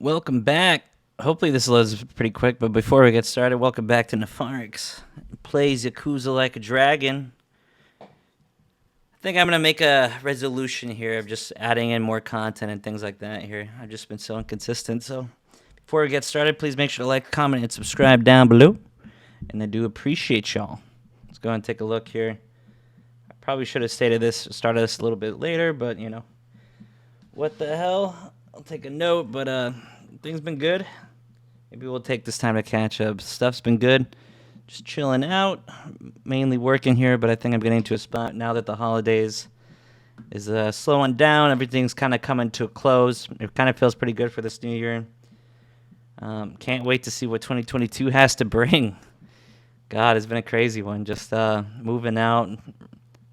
Welcome back. Hopefully this loads pretty quick, but before we get started, welcome back to Nepharix. Plays Yakuza like a dragon. I think I'm going to make a resolution here of just adding in more content and things like that here. I've just been so inconsistent, so before we get started, please make sure to like, comment, and subscribe down below. And I do appreciate y'all. Let's go and take a look here. I probably should have started this a little bit later, but you know, what the hell? I'll take a note, but things been good. Maybe we'll take this time to catch up. Stuff's been good. Just chilling out, mainly working here, but I think I'm getting to a spot now that the holidays is slowing down. Everything's kind of coming to a close. It kind of feels pretty good for this new year. Can't wait to see what 2022 has to bring. God, it's been a crazy one. Just moving out,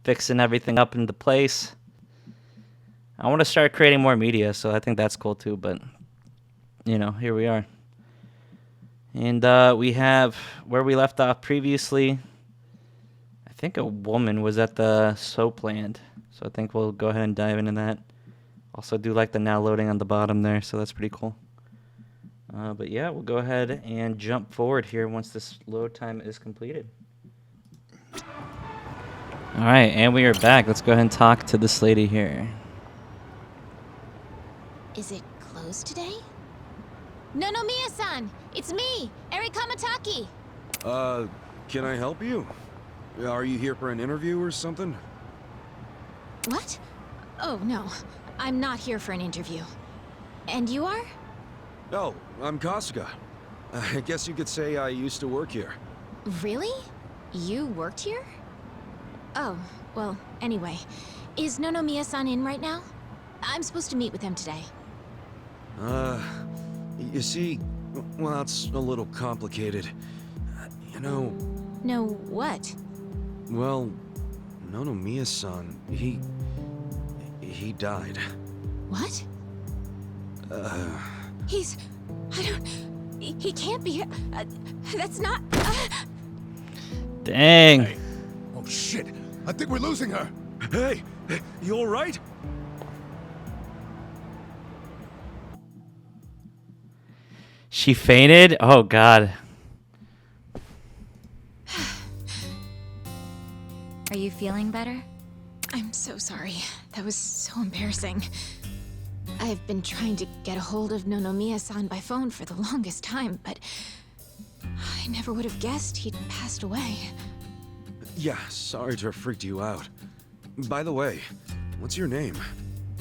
fixing everything up into place. I want to start creating more media, so I think that's cool too, but, you know, here we are. And we have where we left off previously. I think a woman was at the soap land, so I think we'll go ahead and dive into that. Also do like the now loading on the bottom there, so that's pretty cool. But yeah, we'll go ahead and jump forward here once this load time is completed. All right, and we are back. Let's go ahead and talk to this lady here. Is it closed today? No, Miya-san! It's me, Eri Kamataki! Can I help you? Are you here for an interview or something? What? Oh, no. I'm not here for an interview. And you are? Oh, I'm Kasuga. I guess you could say I used to work here. Really? You worked here? Oh, well, anyway. Is Miya-san in right now? I'm supposed to meet with him today. You see, well, it's a little complicated. You know... No, what? Well, Miya-san, he died. What? He can't be here. That's not... Dang. Hey. Oh, shit. I think we're losing her. Hey, you all right? She fainted? Oh, God. Are you feeling better? I'm so sorry. That was so embarrassing. I've been trying to get a hold of Miya-san by phone for the longest time, but I never would have guessed he'd passed away. Yeah, sorry to have freaked you out. By the way, what's your name?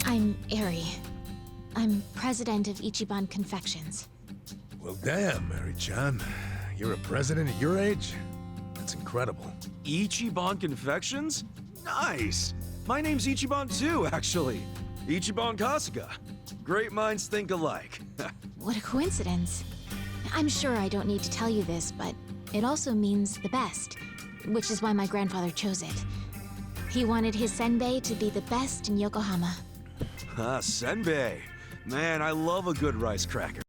I'm Eri. I'm president of Ichiban Confections. Well, damn, Mary-chan. You're a president at your age? That's incredible. Ichiban Confections? Nice! My name's Ichiban too, actually. Ichiban Kasuga. Great minds think alike. What a coincidence. I'm sure I don't need to tell you this, but it also means the best, which is why my grandfather chose it. He wanted his senbei to be the best in Yokohama. Ah, senbei. Man, I love a good rice cracker.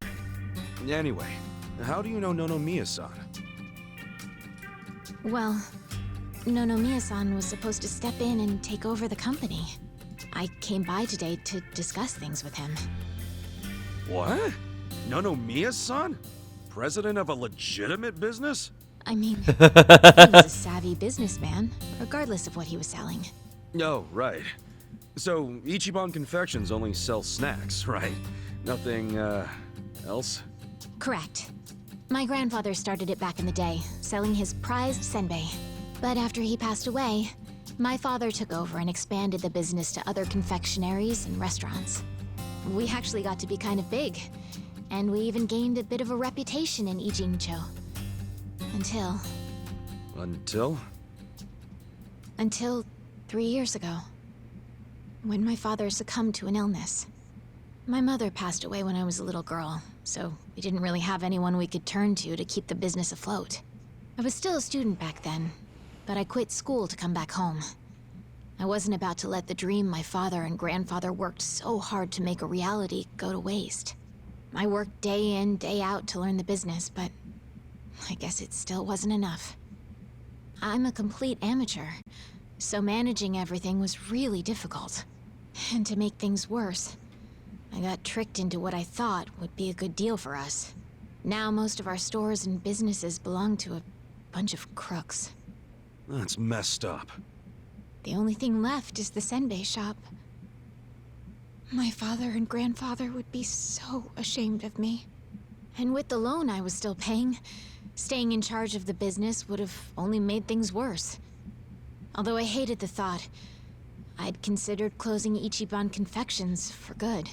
Anyway, how do you know Miya-san? Well, Miya-san was supposed to step in and take over the company. I came by today to discuss things with him. What? Miya-san? President of a legitimate business? I mean, he was a savvy businessman, regardless of what he was selling. Oh, right. So, Ichiban Confections only sells snacks, right? Nothing, else? Correct. My grandfather started it back in the day, selling his prized senbei. But after he passed away, my father took over and expanded the business to other confectionaries and restaurants. We actually got to be kind of big, and we even gained a bit of a reputation in Ijincho. Until... Until 3 years ago, when my father succumbed to an illness. My mother passed away when I was a little girl, so we didn't really have anyone we could turn to keep the business afloat. I was still a student back then, but I quit school to come back home. I wasn't about to let the dream my father and grandfather worked so hard to make a reality go to waste. I worked day in, day out to learn the business, but I guess it still wasn't enough. I'm a complete amateur, so managing everything was really difficult. And to make things worse, I got tricked into what I thought would be a good deal for us. Now most of our stores and businesses belong to a bunch of crooks. That's messed up. The only thing left is the senbei shop. My father and grandfather would be so ashamed of me. And with the loan I was still paying, staying in charge of the business would have only made things worse. Although I hated the thought, I'd considered closing Ichiban Confections for good.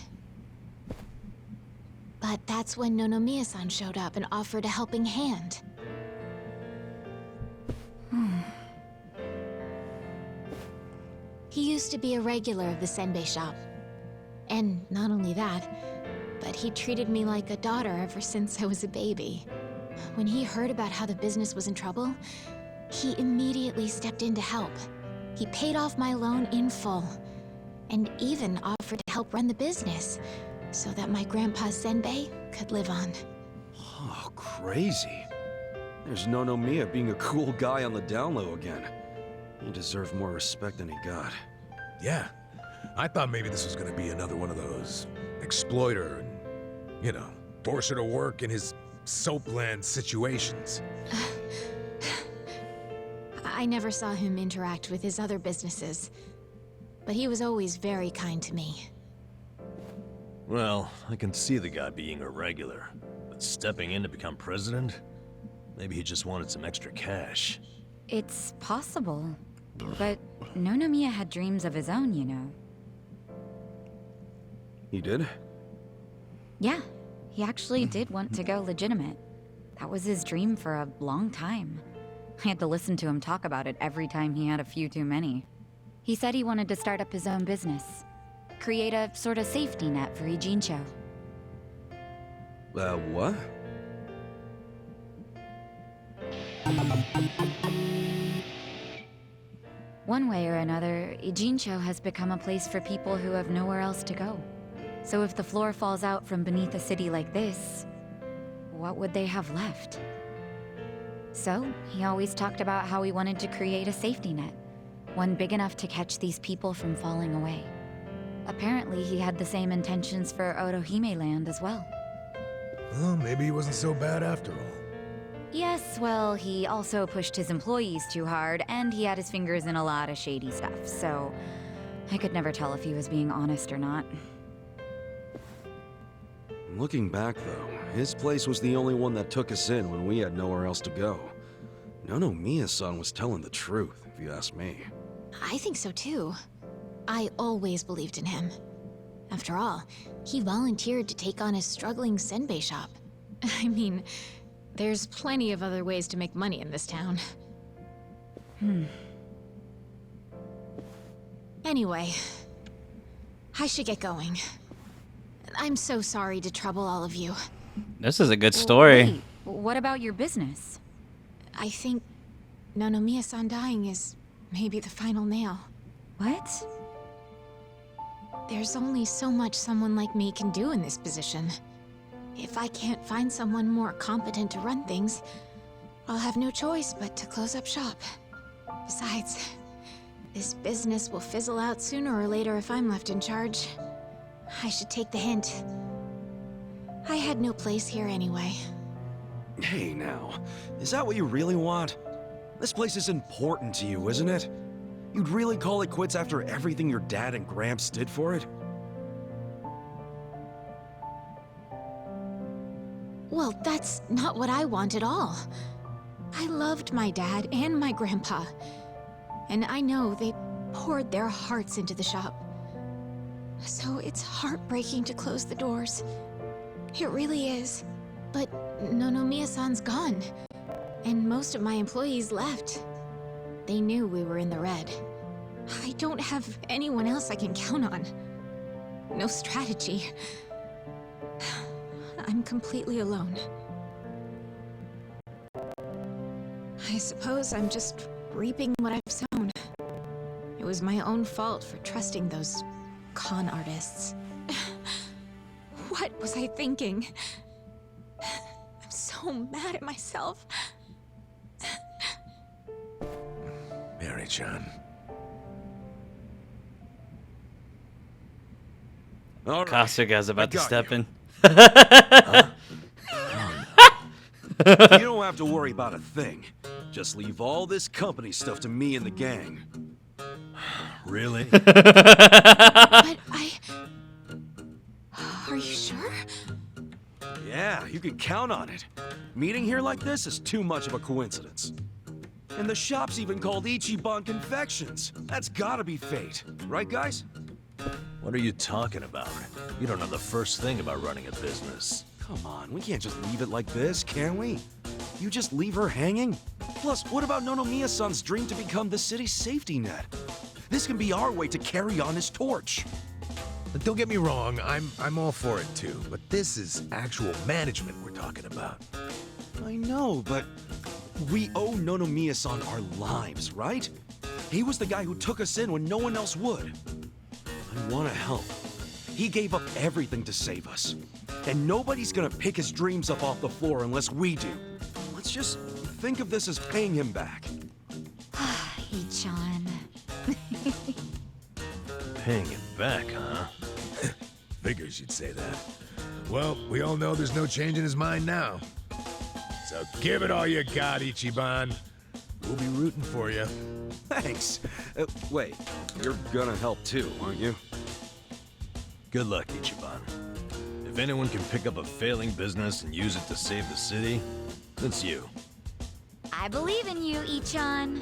But that's when Nonomiya-san showed up and offered a helping hand. He used to be a regular of the senbei shop. And not only that, but he treated me like a daughter ever since I was a baby. When he heard about how the business was in trouble, he immediately stepped in to help. He paid off my loan in full, and even offered to help run the business, so that my grandpa's senbei could live on. Oh, crazy. There's Nonomiya being a cool guy on the down low again. He deserved more respect than he got. Yeah. I thought maybe this was gonna be another one of those exploiter and, you know, force her to work in his soapland situations. I never saw him interact with his other businesses, but he was always very kind to me. Well, I can see the guy being a regular, but stepping in to become president? Maybe he just wanted some extra cash. It's possible. But Nonomiya had dreams of his own, you know. He did? Yeah, he actually did want to go legitimate. That was his dream for a long time. I had to listen to him talk about it every time he had a few too many. He said he wanted to start up his own business. Create a sort of safety net for Ijincho. What? One way or another, Ijincho has become a place for people who have nowhere else to go. So if the floor falls out from beneath a city like this, what would they have left? So, he always talked about how he wanted to create a safety net, one big enough to catch these people from falling away. Apparently, he had the same intentions for Orohime Land as well. Well, maybe he wasn't so bad after all. Yes, well, he also pushed his employees too hard, and he had his fingers in a lot of shady stuff, so I could never tell if he was being honest or not. Looking back, though, his place was the only one that took us in when we had nowhere else to go. Nonomiya-san was telling the truth, if you ask me. I think so too. I always believed in him. After all, he volunteered to take on his struggling senbei shop. I mean, there's plenty of other ways to make money in this town. Anyway, I should get going. I'm so sorry to trouble all of you. This is a good story. Wait, what about your business? I think Nonomiya-san dying is maybe the final nail. What? There's only so much someone like me can do in this position. If I can't find someone more competent to run things, I'll have no choice but to close up shop. Besides, this business will fizzle out sooner or later if I'm left in charge. I should take the hint. I had no place here anyway. Hey now, is that what you really want? This place is important to you, isn't it? You'd really call it quits after everything your dad and Gramps did for it? Well, that's not what I want at all. I loved my dad and my grandpa. And I know they poured their hearts into the shop. So it's heartbreaking to close the doors. It really is. But Nonomiya-san's gone. And most of my employees left. They knew we were in the red. I don't have anyone else I can count on. No strategy. I'm completely alone. I suppose I'm just reaping what I've sown. It was my own fault for trusting those con artists. What was I thinking? I'm so mad at myself. Mary-chan. All right. Kasuga's I about to got step you. in. You don't have to worry about a thing. Just leave all this company stuff to me and the gang. Really? But Are you sure? Yeah, you can count on it. Meeting here like this is too much of a coincidence. And the shop's even called Ichiban Confections. That's gotta be fate. Right, guys? What are you talking about? You don't know the first thing about running a business. Come on, we can't just leave it like this, can we? You just leave her hanging? Plus, what about Nonomiya-san's dream to become the city's safety net? This can be our way to carry on his torch. Don't get me wrong, I'm all for it too, but this is actual management we're talking about. I know, but we owe Nonomiya-san our lives, right? He was the guy who took us in when no one else would. I want to help. He gave up everything to save us. And nobody's gonna pick his dreams up off the floor unless we do. Let's just think of this as paying him back. Ichan. Paying it back, huh? Figures you'd say that. Well, we all know there's no change in his mind now. So give it all you got, Ichiban. We'll be rooting for you. Thanks. Wait, you're gonna help too, aren't you? Good luck, Ichiban. If anyone can pick up a failing business and use it to save the city, it's you. I believe in you, Ichan.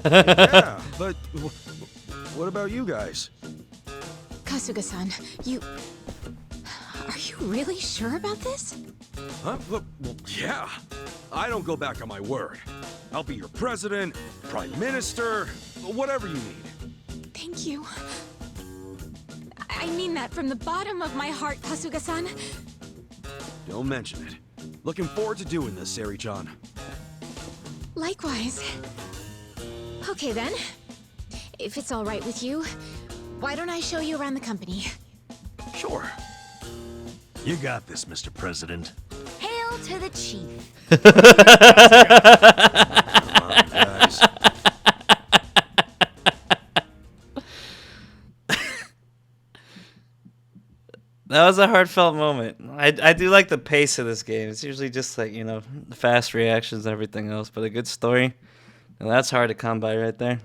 Yeah, but what about you guys? Kasuga-san, you... Are you really sure about this? Huh? Well, yeah. I don't go back on my word. I'll be your president, prime minister, whatever you need. Thank you. I mean that from the bottom of my heart, Kasuga-san. Don't mention it. Looking forward to doing this, Sari-chan. Likewise. Okay then. If it's all right with you, why don't I show you around the company? Sure. You got this, Mr. President. Hail to the chief. Come on, guys. That was a heartfelt moment. I do like the pace of this game. It's usually just like, you know, fast reactions and everything else, but a good story. And that's hard to come by right there.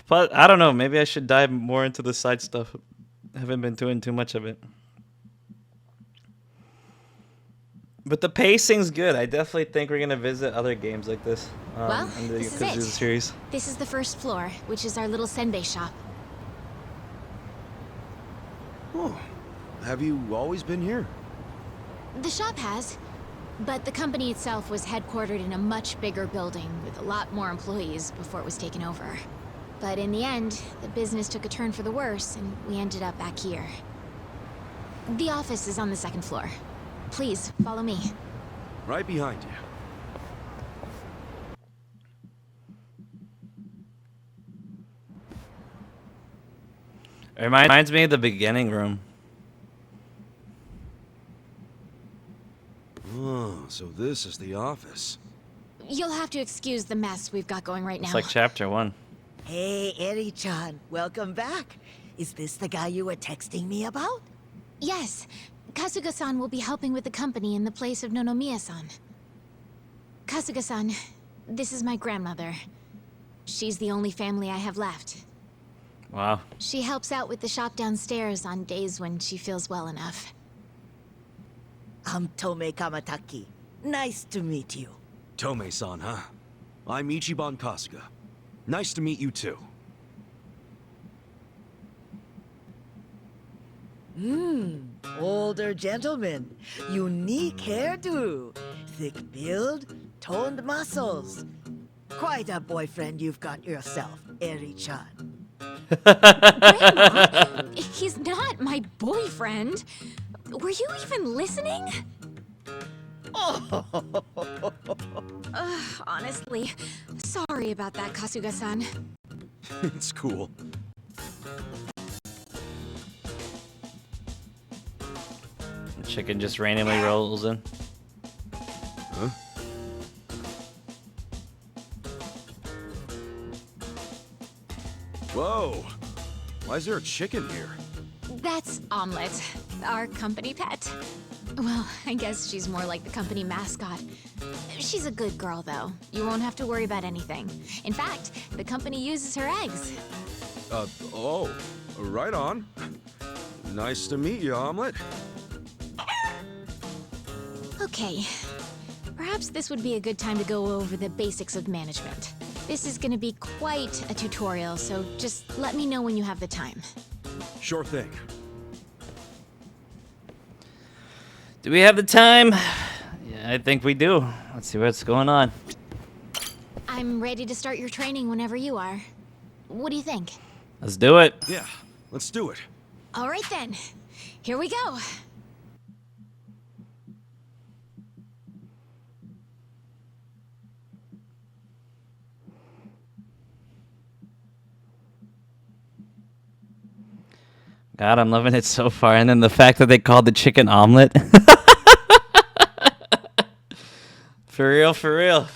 But I don't know, maybe I should dive more into the side stuff. I haven't been doing too much of it. But the pacing's good. I definitely think we're gonna visit other games like this. Well, in the this is Yakuza it. series. This is the first floor, which is our little senbei shop. Oh, have you always been here? The shop has, but the company itself was headquartered in a much bigger building with a lot more employees before it was taken over. But in the end, the business took a turn for the worse, and we ended up back here. The office is on the second floor. Please, follow me. Right behind you. It reminds me of the beginning room. Oh, so this is the office. You'll have to excuse the mess we've got going right now. It's like chapter 1. Hey, Eri-chan, welcome back. Is this the guy you were texting me about? Yes, Kasuga-san will be helping with the company in the place of Nonomiya-san. Kasuga-san, this is my grandmother. She's the only family I have left. Wow. She helps out with the shop downstairs on days when she feels well enough. I'm Tome Kamataki. Nice to meet you. Tome-san, huh? I'm Ichiban Kasuga. Nice to meet you too. Older gentleman. Unique hairdo. Thick build, toned muscles. Quite a boyfriend you've got yourself, Eri-chan. Grandma, he's not my boyfriend. Were you even listening? Honestly, sorry about that, Kasuga-san. It's cool. The chicken just randomly rolls in. Huh? Whoa! Why is there a chicken here? That's Omelette, our company pet. Well, I guess she's more like the company mascot. She's a good girl, though. You won't have to worry about anything. In fact, the company uses her eggs. Oh, right on. Nice to meet you, Omelette. Okay. Perhaps this would be a good time to go over the basics of management. This is gonna be quite a tutorial, so just let me know when you have the time. Sure thing. Do we have the time? Yeah, I think we do. Let's see what's going on. I'm ready to start your training whenever you are. What do you think? Let's do it. Yeah, let's do it. All right then. Here we go. God, I'm loving it so far. And then the fact that they called the chicken omelet. For real, for real.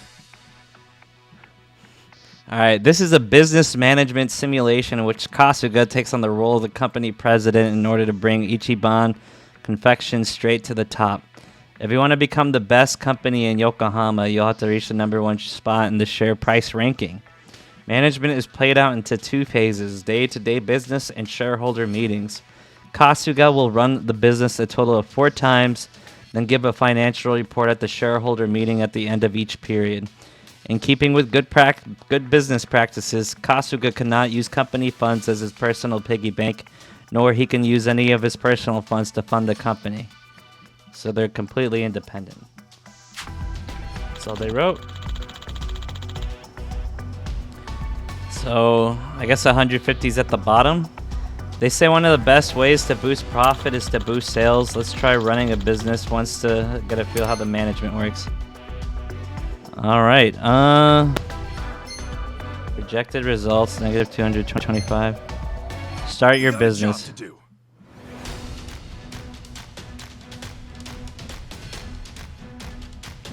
Alright, this is a business management simulation in which Kasuga takes on the role of the company president in order to bring Ichiban Confections straight to the top. If you want to become the best company in Yokohama, you'll have to reach the #1 spot in the share price ranking. Management is played out into 2 phases, day-to-day business and shareholder meetings. Kasuga will run the business a total of 4 times, then give a financial report at the shareholder meeting at the end of each period. In keeping with good business practices, Kasuga cannot use company funds as his personal piggy bank, nor he can use any of his personal funds to fund the company. So they're completely independent. That's all they wrote. So I guess 150 is at the bottom. They say one of the best ways to boost profit is to boost sales. Let's try running a business once to get a feel how the management works. All right. Projected results -225. Start your Got a job business. to do.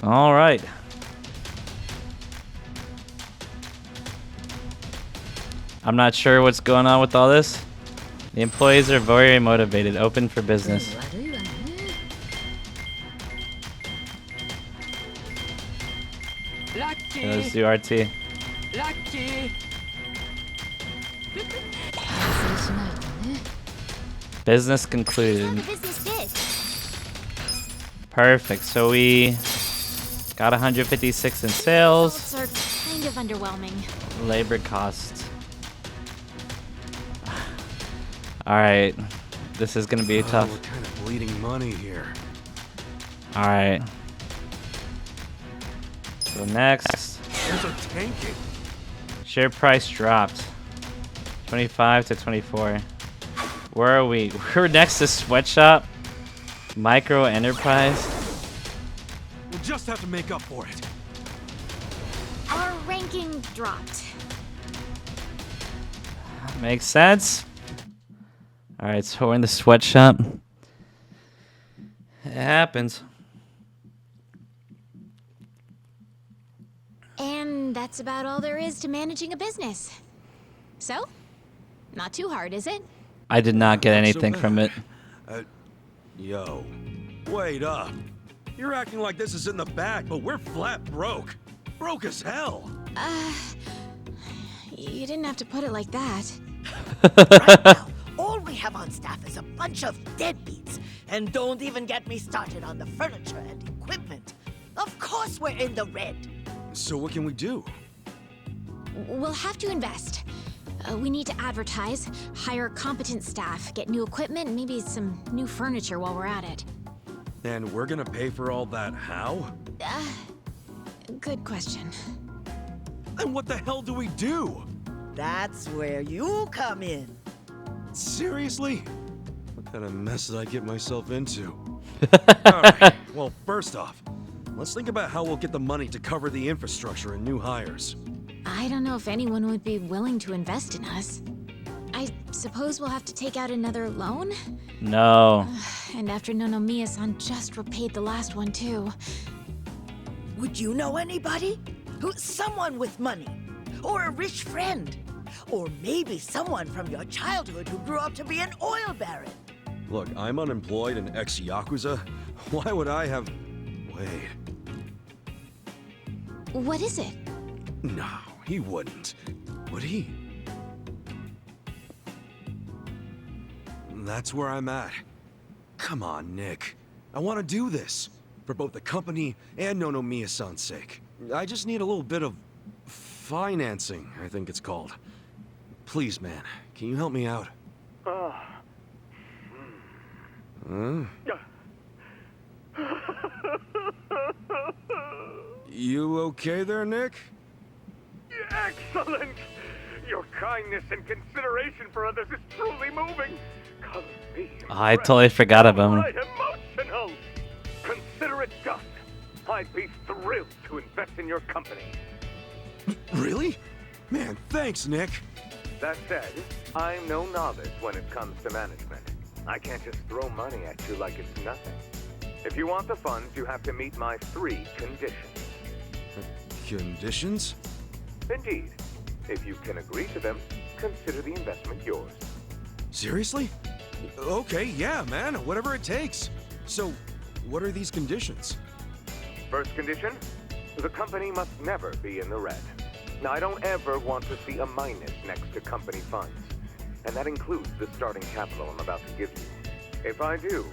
All right. I'm not sure what's going on with all this. The employees are very motivated, open for business. Okay, let's do RT. Business concluded. business did. Perfect. So we got 156 in sales. Results are kind of underwhelming. Labor costs. All right. This is going to be tough. We're kind of bleeding money here. All right. So next, There's a tanking. share price dropped 25 to 24. Where are we? We're next to Sweatshop, Micro Enterprise. We'll just have to make up for it. Our ranking dropped. Makes sense. All right, so we're in the Sweatshop. It happens. And that's about all there is to managing a business. So, not too hard, is it? I did not get Not so anything from it. bad. Yo, wait up. You're acting like this is in the bag, but we're flat broke. Broke as hell. You didn't have to put it like that. Right now, all we have on staff is a bunch of deadbeats. And don't even get me started on the furniture and equipment. Of course we're in the red. So what can we do? We'll have to invest. We need to advertise, hire competent staff, get new equipment, and maybe some new furniture while we're at it. And we're gonna pay for all that how? Good question. And what the hell do we do? That's where you come in. Seriously? What kind of mess did I get myself into? Alright, well, first off, let's think about how we'll get the money to cover the infrastructure and new hires. I don't know if anyone would be willing to invest in us. I suppose we'll have to take out another loan? No. And after Nonomiya-san just repaid the last one, too. Would you know anybody? Someone with money? Or a rich friend? Or maybe someone from your childhood who grew up to be an oil baron. Look, I'm unemployed and ex-Yakuza. Why would I have... Wait. What is it? No, he wouldn't. Would he? That's where I'm at. Come on, Nick. I want to do this. For both the company and Nonomiya-san's sake. I just need a little bit of... financing, I think it's called. Please, man, can you help me out? Huh? You okay there, Nick? Excellent! Your kindness and consideration for others is truly moving. Color me I totally forgot about him. right emotional. Consider it done. I'd be thrilled to invest in your company. Really? Man, thanks, Nick. That said, I'm no novice when it comes to management. I can't just throw money at you like it's nothing. If you want the funds, you have to meet my 3 conditions. Conditions? Indeed. If you can agree to them, consider the investment yours. Seriously? Okay, yeah, man, whatever it takes. So, what are these conditions? First condition, the company must never be in the red. Now, I don't ever want to see a minus next to company funds. And that includes the starting capital I'm about to give you. If I do,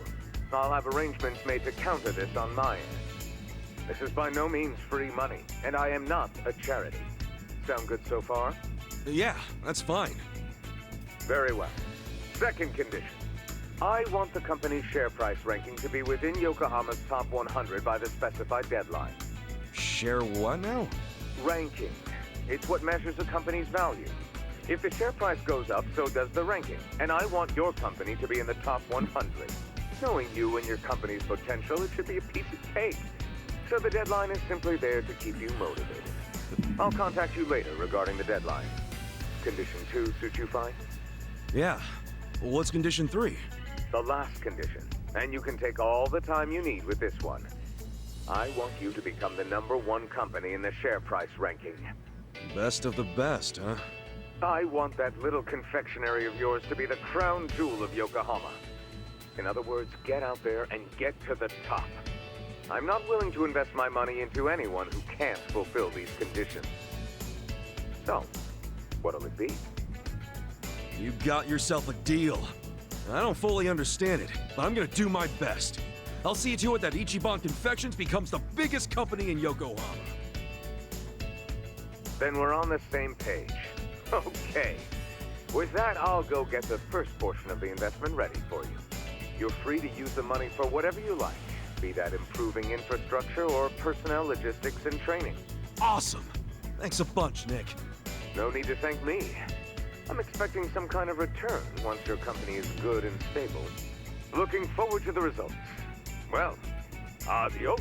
I'll have arrangements made to counter this on my end. This is by no means free money, and I am not a charity. Sound good so far? Yeah, that's fine. Very well. Second condition. I want the company's share price ranking to be within Yokohama's top 100 by the specified deadline. Share what now? Ranking. It's what measures a company's value. If the share price goes up, so does the ranking. And I want your company to be in the top 100. Knowing you and your company's potential, it should be a piece of cake. So the deadline is simply there to keep you motivated. I'll contact you later regarding the deadline. Condition 2 suit you fine? Yeah. What's condition 3? The last condition, and you can take all the time you need with this one. I want you to become the #1 company in the share price ranking. Best of the best, huh? I want that little confectionery of yours to be the crown jewel of Yokohama. In other words, get out there and get to the top. I'm not willing to invest my money into anyone who can't fulfill these conditions. So, what'll it be? You got yourself a deal. I don't fully understand it, but I'm gonna do my best. I'll see to it that Ichiban Confections becomes the biggest company in Yokohama. Then we're on the same page. Okay. With that, I'll go get the first portion of the investment ready for you. You're free to use the money for whatever you like, be that improving infrastructure or personnel logistics and training. Awesome! Thanks a bunch, Nick. No need to thank me. I'm expecting some kind of return once your company is good and stable. Looking forward to the results. Well, adios.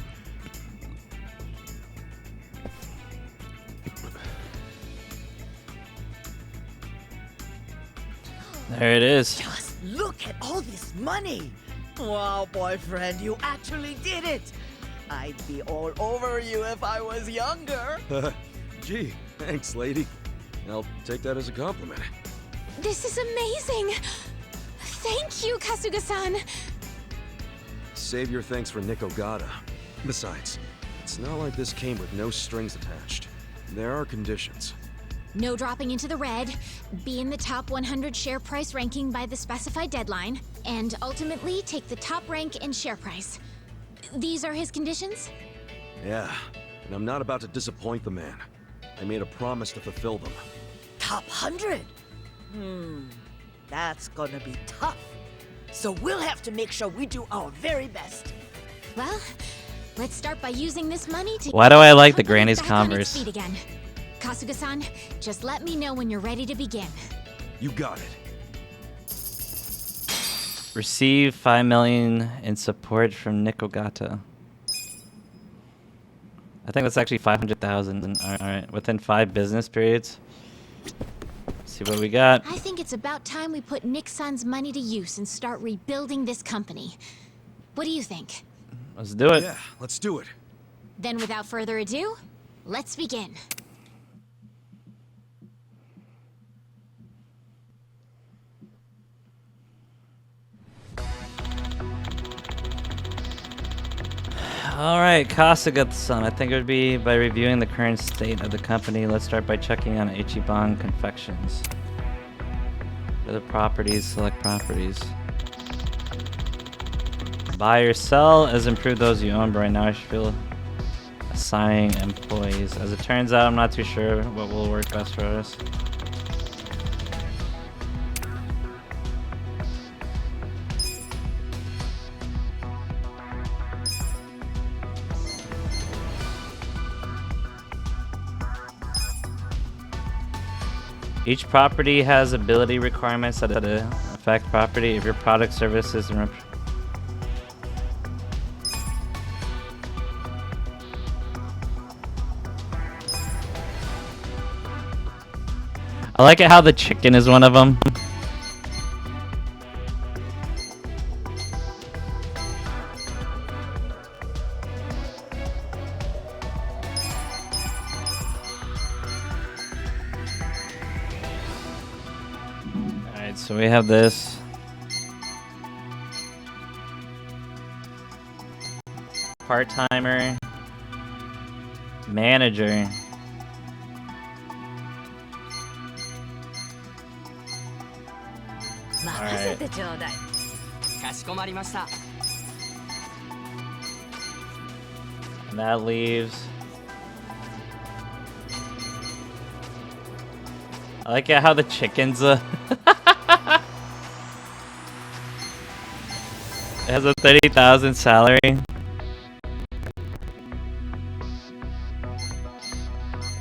There it is. Just look at all this money. Wow, boyfriend, you actually did it. I'd be all over you if I was younger. Gee, thanks, lady. I'll take that as a compliment. This is amazing! Thank you, Kasuga-san! Save your thanks for Nick Ogata. Besides, it's not like this came with no strings attached. There are conditions. No dropping into the red, be in the top 100 share price ranking by the specified deadline, and ultimately take the top rank in share price. These are his conditions? Yeah, and I'm not about to disappoint the man. I made a promise to fulfill them. Top 100? That's gonna be tough. So we'll have to make sure we do our very best. Well, let's start by using this money to... Why do I like the company Granny's back on its Converse? feet again. Kasuga-san, just let me know when you're ready to begin. You got it. Receive 5 million in support from Nick Ogata. I think that's actually 500,000. All right, within 5 business periods. See what we got. I think it's about time we put Nick-san's money to use and start rebuilding this company. What do you think? Let's do it. Yeah, let's do it. Then without further ado, let's begin. Alright, Kasuga-san. I think it would be by reviewing the current state of the company. Let's start by checking on Ichiban Confections. Go to properties, select properties. Buy or sell as improve those you own, but right now I should feel assigning employees. As it turns out, I'm not too sure what will work best for us. Each property has ability requirements that affect property. If your product, services, and I like it how the chicken is one of them. Alright, so we have this. Part-timer. Manager. Alright. And that leaves. I like it how the chickens it has a 30,000 salary.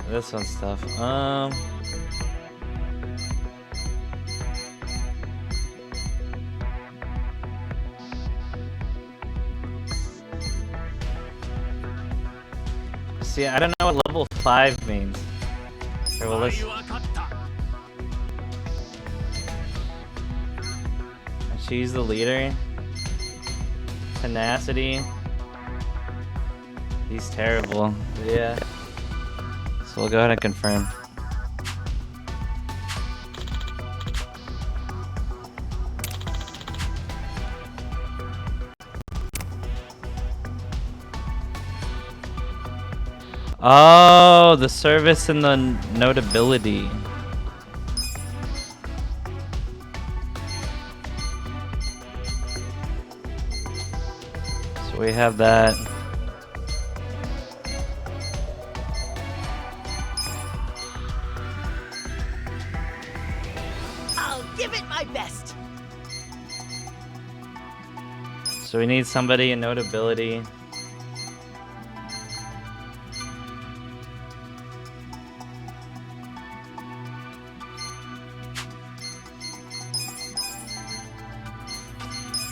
This one's tough. See, I don't know what level 5 means. Okay, well, let's... She's the leader. Tenacity. He's terrible. Yeah. So we'll go ahead and confirm. Oh, the service and the notability. So we have that. I'll give it my best. So we need somebody in notability.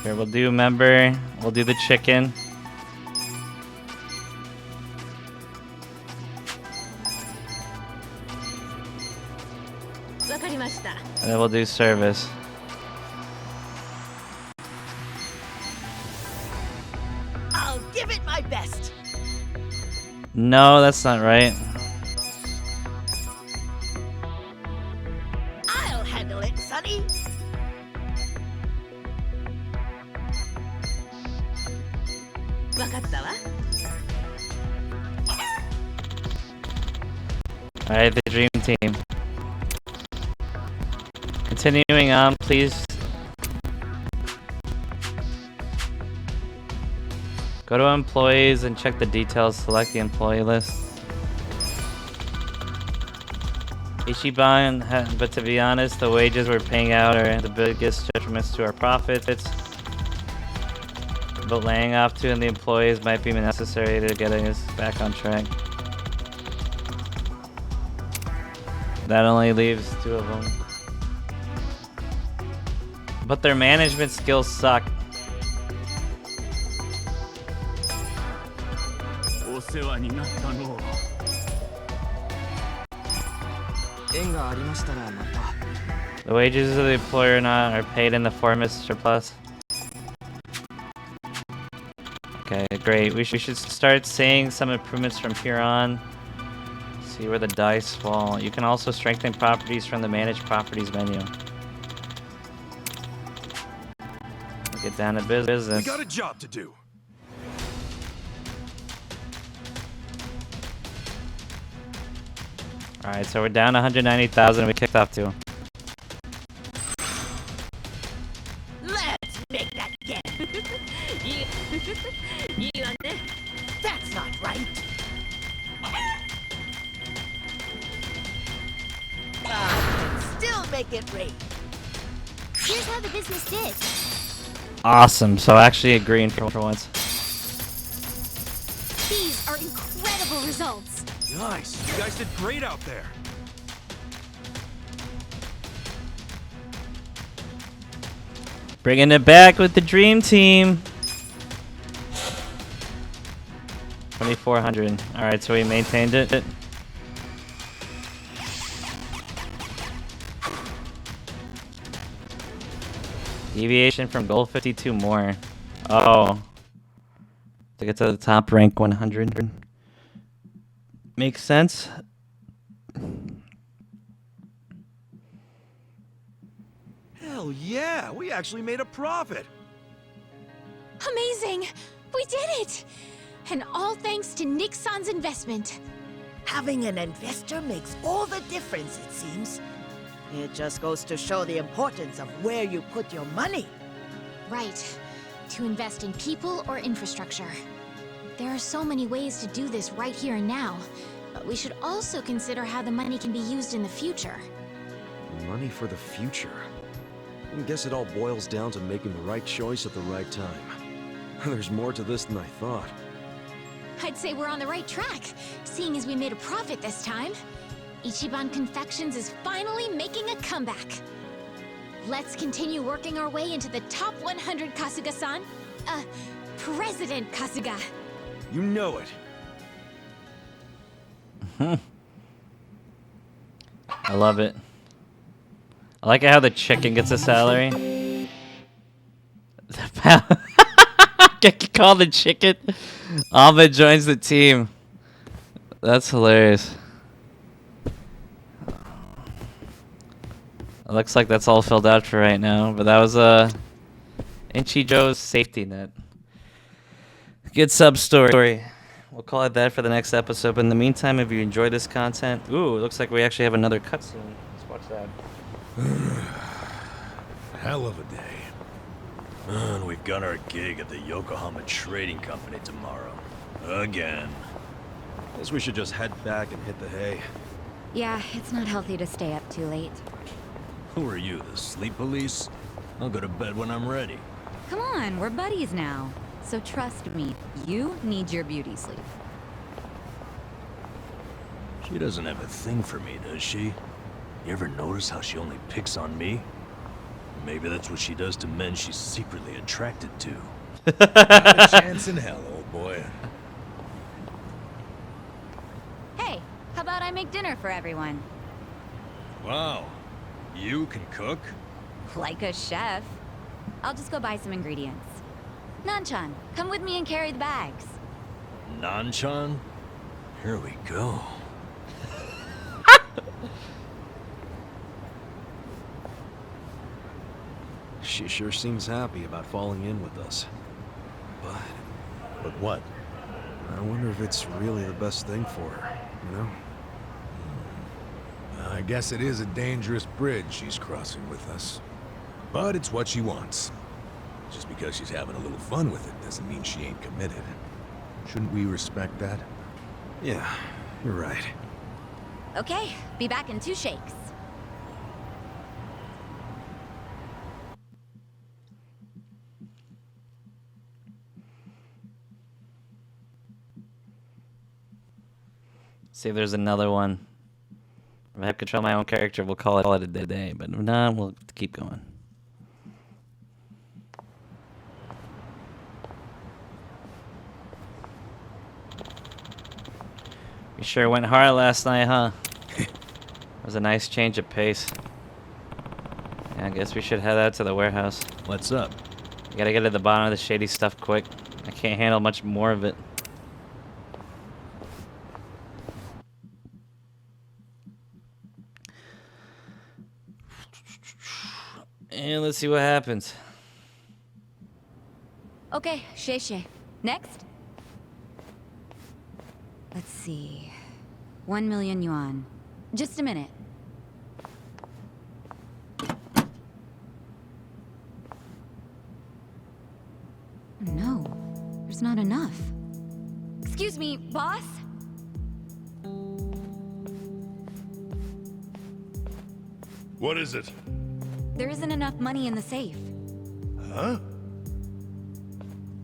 Here, we'll do member. We'll do the chicken. And then we'll do service. I'll give it my best. No, that's not right. I'll handle it, Sonny. Alright, the dream team. Continuing on, please. Go to employees and check the details. Select the employee list. Ichiban, but to be honest, the wages we're paying out are the biggest detriments to our profits. But laying off 2 of the employees might be necessary to get us back on track. That only leaves 2 of them. But their management skills suck. The wages of the employer are paid in the form of surplus. Okay, great. We should start seeing some improvements from here on. See where the dice fall. You can also strengthen properties from the Manage Properties menu. Get down to business. We got a job to do. Alright, so we're down 190,000 and we kicked off 2. Let's make that again. That's not right. Still make it rain. Here's how the business did. Awesome, so actually agreeing for once. These are incredible results. Nice. You guys did great out there. Bringing it back with the dream team. 2,400. Alright, so we maintained it. Deviation from goal 52 more. Oh. To get to the top rank 100. Makes sense. Hell yeah, we actually made a profit. Amazing! We did it! And all thanks to Nixon's investment. Having an investor makes all the difference, it seems. It just goes to show the importance of where you put your money. Right. To invest in people or infrastructure. There are so many ways to do this right here and now, but we should also consider how the money can be used in the future. Money for the future. I guess it all boils down to making the right choice at the right time. There's more to this than I thought. I'd say we're on the right track, seeing as we made a profit this time. Ichiban Confections is finally making a comeback. Let's continue working our way into the top 100, Kasuga-san. President Kasuga. You know it. I love it. I like how the chicken gets a salary. Get you call the chicken. Alma joins the team. That's hilarious. It looks like that's all filled out for right now, but that was Ichijo's safety net. Good sub story. We'll call it that for the next episode. But in the meantime, if you enjoy this content, ooh, it looks like we actually have another cutscene. Let's watch that. Hell of a day. And we've got our gig at the Yokohama Trading Company tomorrow. Again. Guess we should just head back and hit the hay. Yeah, it's not healthy to stay up too late. Who are you, the sleep police? I'll go to bed when I'm ready. Come on, we're buddies now. So trust me, you need your beauty sleep. She doesn't have a thing for me, does she? You ever notice how she only picks on me? Maybe that's what she does to men she's secretly attracted to. Not a chance in hell, old boy. Hey, how about I make dinner for everyone? Wow. You can cook? Like a chef. I'll just go buy some ingredients. Nanchan, come with me and carry the bags. Nanchan? Here we go. She sure seems happy about falling in with us. But what? I wonder if it's really the best thing for her, you know? I guess it is a dangerous bridge she's crossing with us. But it's what she wants. Just because she's having a little fun with it doesn't mean she ain't committed. Shouldn't we respect that? Yeah, you're right. Okay, be back in 2 shakes. See if there's another one. If I have control of my own character, we'll call it a day. But if not, we'll keep going. You sure went hard last night, huh? It was a nice change of pace. Yeah, I guess we should head out to the warehouse. What's up? We gotta get to the bottom of the shady stuff quick. I can't handle much more of it. And let's see what happens. Okay, Sheshe. Next? Let's see. 1 million yuan. Just a minute. No, there's not enough. Excuse me, boss? What is it? There isn't enough money in the safe. Huh?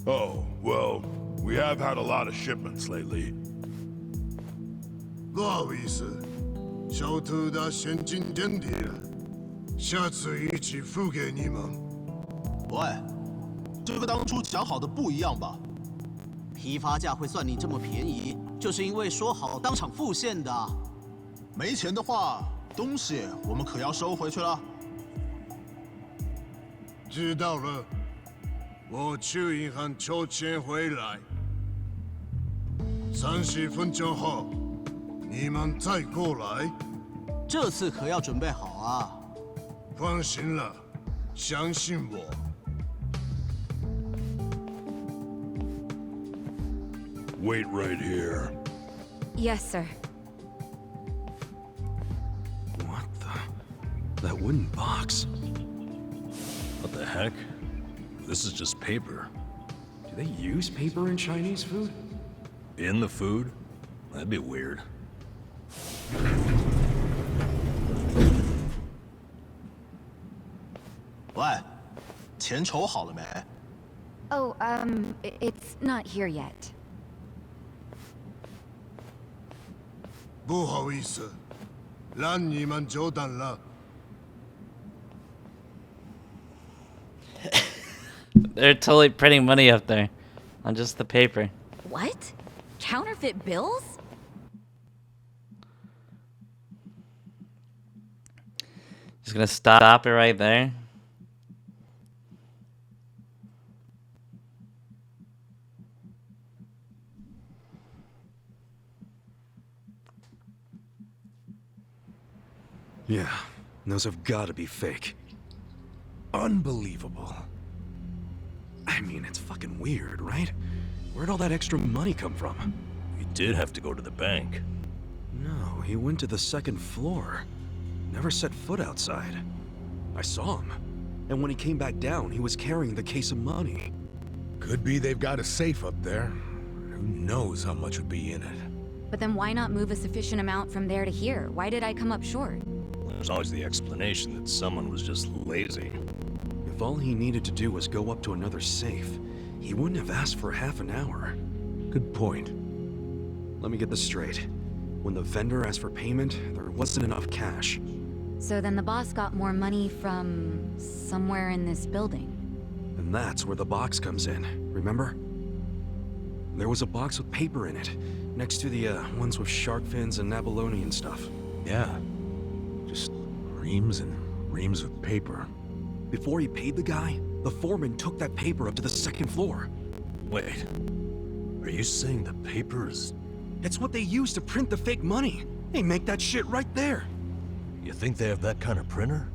Oh, well, we have had a lot of shipments lately. 不好意思，小偷的现金垫底了，下次一起付给你们。喂，这个当初讲好的不一样吧？批发价会算你这么便宜，就是因为说好当场付现的。没钱的话，东西我们可要收回去了。知道了，我去银行抽钱回来。30分钟后，你们再过来。这次可要准备好啊！放心了，相信我。Wait right here. Yes, sir. What the? That wooden box. What the heck? This is just paper. Do they use paper in Chinese food? In the food? That'd be weird. 喂，钱筹好了没？ Oh, it's not here yet. 不好意思，让你们久等了。 They're totally printing money up there on just the paper. What? Counterfeit bills? Just gonna stop it right there. Yeah, those have got to be fake. Unbelievable. I mean, it's fucking weird, right? Where'd all that extra money come from? We did have to go to the bank. No, he went to the second floor. Never set foot outside. I saw him. And when he came back down, he was carrying the case of money. Could be they've got a safe up there. Who knows how much would be in it? But then why not move a sufficient amount from there to here? Why did I come up short? There's always the explanation that someone was just lazy. If all he needed to do was go up to another safe, he wouldn't have asked for half an hour. Good point. Let me get this straight. When the vendor asked for payment, there wasn't enough cash. So then the boss got more money from somewhere in this building. And that's where the box comes in, remember? There was a box with paper in it, next to the ones with shark fins and abalone and stuff. Yeah. Just reams and reams of paper. Before he paid the guy, the foreman took that paper up to the second floor. Wait, are you saying the paper is... It's what they use to print the fake money. They make that shit right there. You think they have that kind of printer?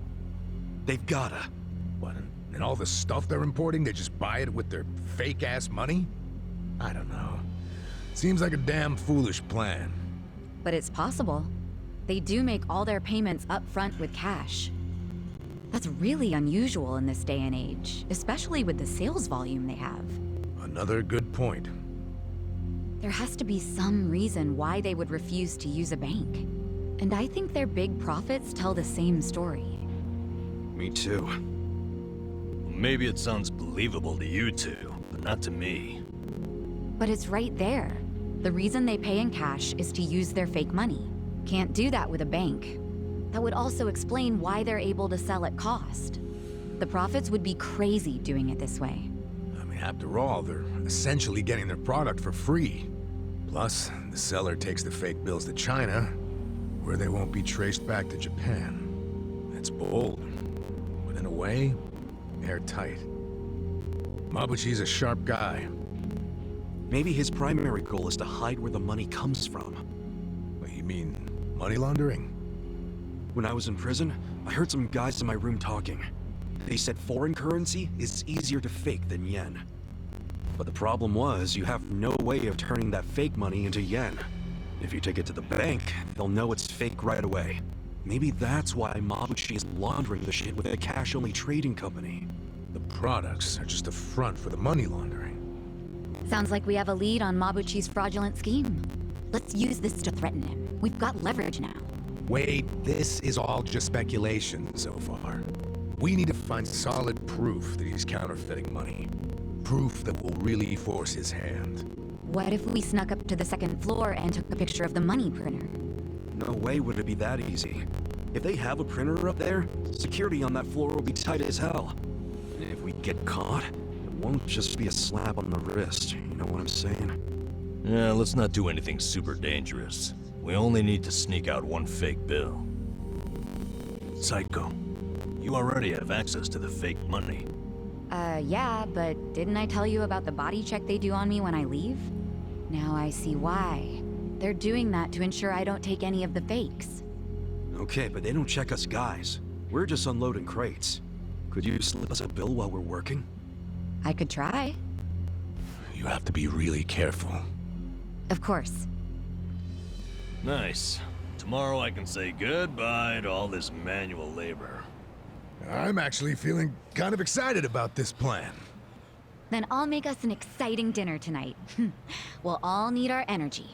They've gotta. What, and all the stuff they're importing, they just buy it with their fake-ass money? I don't know. Seems like a damn foolish plan. But it's possible. They do make all their payments up front with cash. That's really unusual in this day and age, especially with the sales volume they have. Another good point. There has to be some reason why they would refuse to use a bank. And I think their big profits tell the same story. Me too. Maybe it sounds believable to you two, but not to me. But it's right there. The reason they pay in cash is to use their fake money. Can't do that with a bank. That would also explain why they're able to sell at cost. The profits would be crazy doing it this way. I mean, after all, they're essentially getting their product for free. Plus, the seller takes the fake bills to China, where they won't be traced back to Japan. That's bold, but in a way, airtight. Mabuchi's a sharp guy. Maybe his primary goal is to hide where the money comes from. What, you mean money laundering? When I was in prison, I heard some guys in my room talking. They said foreign currency is easier to fake than yen. But the problem was, you have no way of turning that fake money into yen. If you take it to the bank, they'll know it's fake right away. Maybe that's why Mabuchi is laundering the shit with a cash-only trading company. The products are just a front for the money laundering. Sounds like we have a lead on Mabuchi's fraudulent scheme. Let's use this to threaten him. We've got leverage now. Wait, this is all just speculation so far. We need to find solid proof that he's counterfeiting money. Proof that will really force his hand. What if we snuck up to the second floor and took a picture of the money printer? No way would it be that easy. If they have a printer up there, security on that floor will be tight as hell. And if we get caught, it won't just be a slap on the wrist, you know what I'm saying? Yeah, let's not do anything super dangerous. We only need to sneak out one fake bill. Psycho, you already have access to the fake money. Yeah, but didn't I tell you about the body check they do on me when I leave? Now I see why. They're doing that to ensure I don't take any of the fakes. Okay, but they don't check us guys. We're just unloading crates. Could you slip us a bill while we're working? I could try. You have to be really careful. Of course. Nice. Tomorrow I can say goodbye to all this manual labor. I'm actually feeling kind of excited about this plan. Then I'll make us an exciting dinner tonight. We'll all need our energy.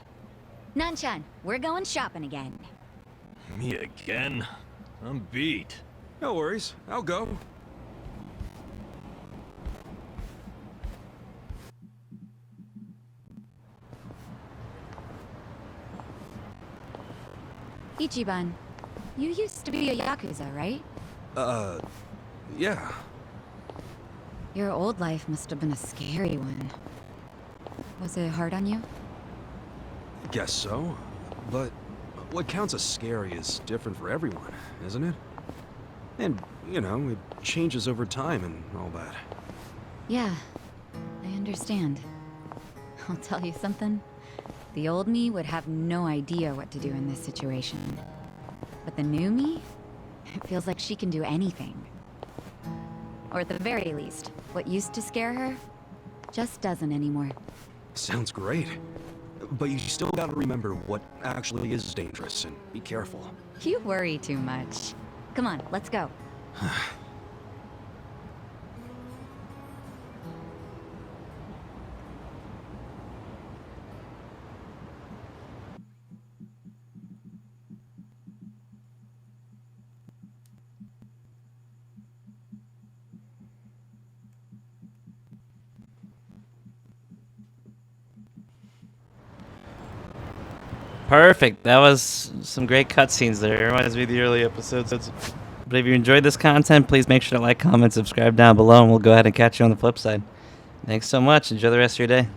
Nanchan, we're going shopping again. Me again? I'm beat. No worries, I'll go. Ichiban, you used to be a Yakuza, right? Yeah. Your old life must have been a scary one. Was it hard on you? Guess so. But what counts as scary is different for everyone, isn't it? And, you know, it changes over time and all that. Yeah, I understand. I'll tell you something. The old me would have no idea what to do in this situation. But the new me? It feels like she can do anything. Or at the very least, what used to scare her just doesn't anymore. Sounds great. But you still gotta remember what actually is dangerous and be careful. You worry too much. Come on, let's go. Perfect. That was some great cutscenes there. It reminds me of the early episodes. But if you enjoyed this content, please make sure to like, comment, subscribe down below, and we'll go ahead and catch you on the flip side. Thanks so much. Enjoy the rest of your day.